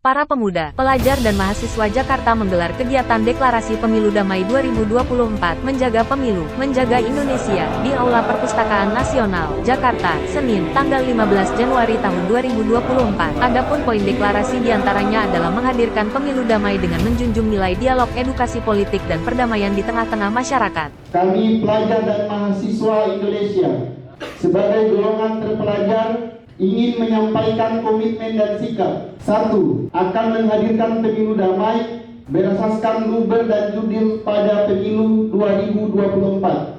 Para pemuda, pelajar dan mahasiswa Jakarta menggelar kegiatan Deklarasi Pemilu Damai 2024 Menjaga Pemilu, Menjaga Indonesia di Aula Perpustakaan Nasional, Jakarta, Senin, tanggal 15 Januari tahun 2024. Adapun poin deklarasi diantaranya adalah menghadirkan pemilu damai dengan menjunjung nilai dialog edukasi politik dan perdamaian di tengah-tengah masyarakat. Kami pelajar dan mahasiswa Indonesia sebagai golongan terpelajar ingin menyampaikan komitmen dan sikap. 1. Akan menghadirkan pemilu damai berdasarkan luber dan jurdil pada pemilu 2024.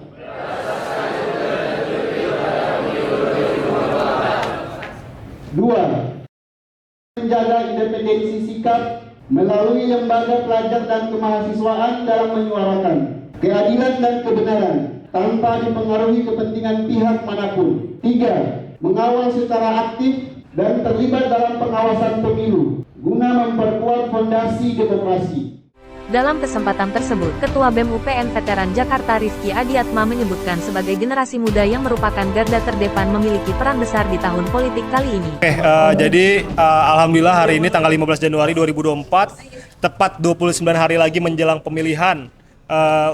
2. Menjaga independensi sikap melalui lembaga pelajar dan kemahasiswaan dalam menyuarakan keadilan dan kebenaran tanpa dipengaruhi kepentingan pihak manapun. 3. Mengawal secara aktif dan terlibat dalam pengawasan pemilu guna memperkuat fondasi demokrasi. Dalam kesempatan tersebut, Ketua BEM UPN Veteran Jakarta Rifki Adiatma menyebutkan sebagai generasi muda yang merupakan garda terdepan memiliki peran besar di tahun politik kali ini. Jadi alhamdulillah hari ini tanggal 15 Januari 2024, tepat 29 hari lagi menjelang pemilihan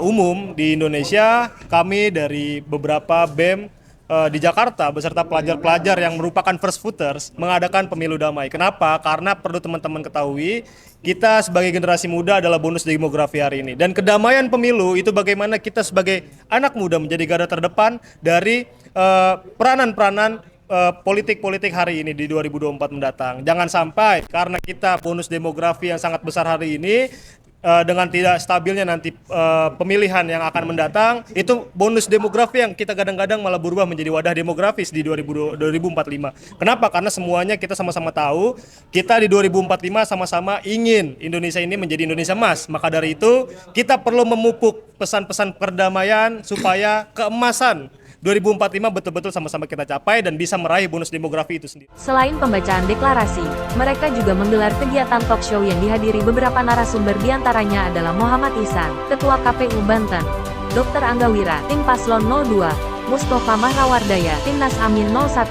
umum di Indonesia, kami dari beberapa BEM di Jakarta beserta pelajar-pelajar yang merupakan first voters mengadakan pemilu damai. Kenapa? Karena perlu teman-teman ketahui, kita sebagai generasi muda adalah bonus demografi hari ini. Dan kedamaian pemilu itu bagaimana kita sebagai anak muda menjadi garda terdepan dari peranan-peranan politik-politik hari ini di 2024 mendatang. Jangan sampai karena kita bonus demografi yang sangat besar hari ini, dengan tidak stabilnya nanti pemilihan yang akan mendatang, itu bonus demografi yang kita kadang-kadang malah berubah menjadi wadah demografis di 2045. Kenapa? Karena semuanya kita sama-sama tahu, kita di 2045 sama-sama ingin Indonesia ini menjadi Indonesia emas. Maka dari itu, kita perlu memupuk pesan-pesan perdamaian supaya keemasan 2045 betul-betul sama-sama kita capai dan bisa meraih bonus demografi itu sendiri. Selain pembacaan deklarasi, mereka juga menggelar kegiatan talk show yang dihadiri beberapa narasumber, diantaranya adalah Muhammad Ihsan, Ketua KPU Banten, Dr. Angga Wira, Tim Paslon 02, Mustofa Mahrawardaya, Timnas Amin 01,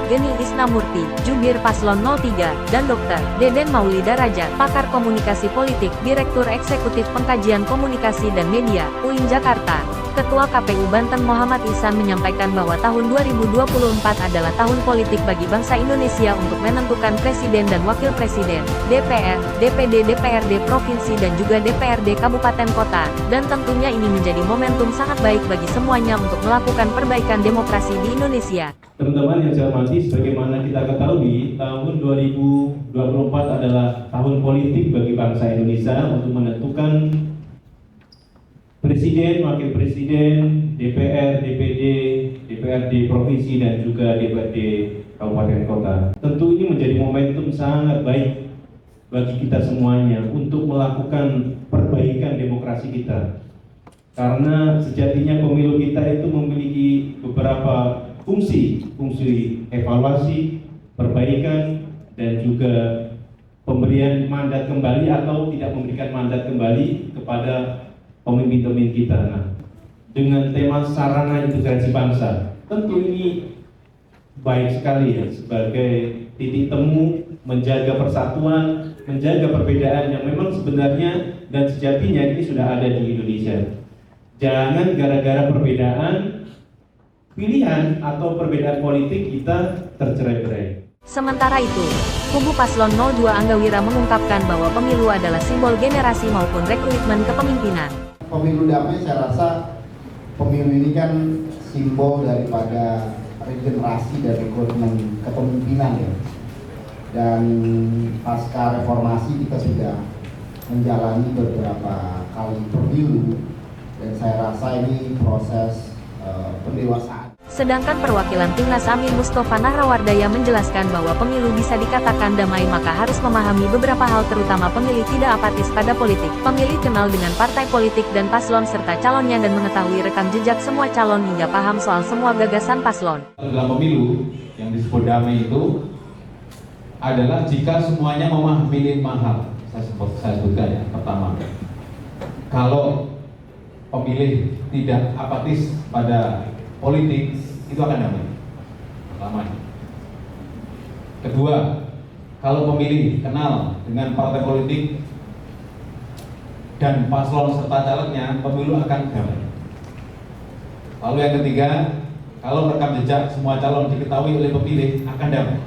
Geni Isnamurti, Jubir Paslon 03, dan Dr. Deden Maulida Raja, Pakar Komunikasi Politik, Direktur Eksekutif Pengkajian Komunikasi dan Media, UIN Jakarta. Ketua KPU Banten Muhammad Ihsan menyampaikan bahwa tahun 2024 adalah tahun politik bagi bangsa Indonesia untuk menentukan presiden dan wakil presiden, DPR, DPD, DPRD Provinsi dan juga DPRD Kabupaten Kota, dan tentunya ini menjadi momentum sangat baik bagi semuanya untuk melakukan perbaikan demokrasi di Indonesia. Teman-teman yang saya hormati, sebagaimana kita ketahui, tahun 2024 adalah tahun politik bagi bangsa Indonesia untuk menentukan Presiden, Wakil Presiden, DPR, DPD, DPRD Provinsi, dan juga DPRD Kabupaten Kota. Tentu ini menjadi momentum sangat baik bagi kita semuanya untuk melakukan perbaikan demokrasi kita. Karena sejatinya pemilu kita itu memiliki beberapa fungsi evaluasi, perbaikan, dan juga pemberian mandat kembali atau tidak memberikan mandat kembali kepada pemimpin-pemimpin kita. Nah, dengan tema sarana integrasi bangsa, tentu ini baik sekali ya sebagai titik temu menjaga persatuan, menjaga perbedaan yang memang sebenarnya dan sejatinya ini sudah ada di Indonesia. Jangan gara-gara perbedaan pilihan atau perbedaan politik kita tercerai-berai. Sementara itu, kubu Paslon 02 Angga Wira mengungkapkan bahwa pemilu adalah simbol generasi maupun rekrutmen kepemimpinan. Pemilu damai, saya rasa pemilu ini kan simbol daripada regenerasi dan rekrutmen kepemimpinan ya. Dan pasca reformasi kita sudah menjalani beberapa kali pemilu dan saya rasa ini proses pendewasaan. Sedangkan perwakilan Timnas Amin Mustofa Mahrawardaya menjelaskan bahwa pemilu bisa dikatakan damai maka harus memahami beberapa hal, terutama pemilih tidak apatis pada politik. Pemilih kenal dengan partai politik dan paslon serta calonnya dan mengetahui rekam jejak semua calon hingga paham soal semua gagasan paslon. Dalam pemilu yang disebut damai itu adalah jika semuanya memahami 5 hal. Saya sebutkan ya. Pertama, kalau pemilih tidak apatis pada politik, itu akan damai. Pertama. Kedua, kalau pemilih kenal dengan partai politik dan paslon serta calegnya, pemilu akan damai. Lalu yang ketiga, kalau rekam jejak semua calon diketahui oleh pemilih, akan damai.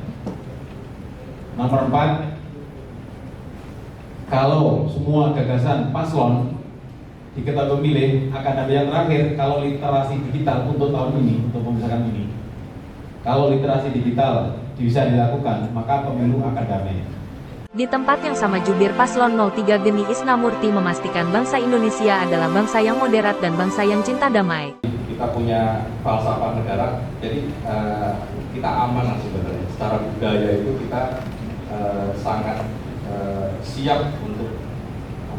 Nomor 4, kalau semua gagasan paslon diketahui pemilih, akan damai. Yang terakhir, kalau literasi digital untuk tahun ini, untuk pemisahan ini, kalau literasi digital bisa dilakukan, maka pemilu akan damai. Di tempat yang sama jubir Paslon 03 Geni Isnamurti memastikan bangsa Indonesia adalah bangsa yang moderat dan bangsa yang cinta damai. Kita punya falsafah negara, jadi kita aman lah sebenarnya. Secara budaya itu kita sangat siap untuk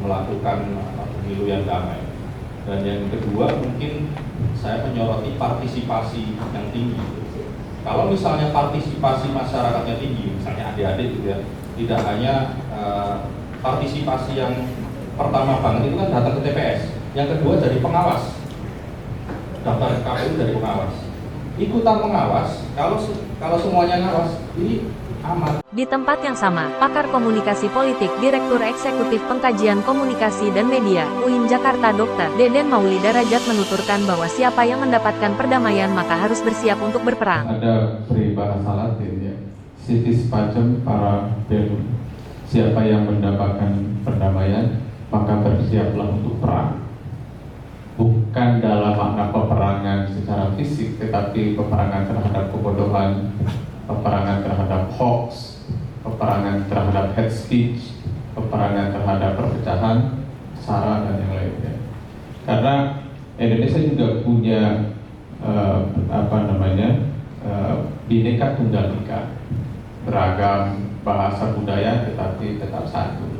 melakukan pemilu yang damai. Dan yang kedua, mungkin saya menyoroti partisipasi yang tinggi. Kalau misalnya partisipasi masyarakatnya tinggi, misalnya adik-adik gitu ya, tidak hanya partisipasi yang pertama banget itu kan datang ke TPS, yang kedua jadi pengawas, daftar ke KPU dari pengawas, ikutan pengawas. Kalau semuanya ngawas, ini aman. Di tempat yang sama, pakar komunikasi politik Direktur Eksekutif Pengkajian Komunikasi dan Media, UIN Jakarta Dr. Deden Maulida Rajat menuturkan bahwa siapa yang mendapatkan perdamaian maka harus bersiap untuk berperang. Ada peribahasa Latin ya, sitis pacem para bellum. Siapa yang mendapatkan perdamaian maka bersiaplah untuk perang. Bukan dalam makna peperangan secara fisik, tetapi peperangan terhadap kebodohan, peperangan terhadap hoax, peperangan terhadap hate speech, peperangan terhadap perpecahan, sara dan yang lainnya. Karena Indonesia juga punya Bhinneka Tunggal Ika, beragam bahasa budaya tetapi tetap satu.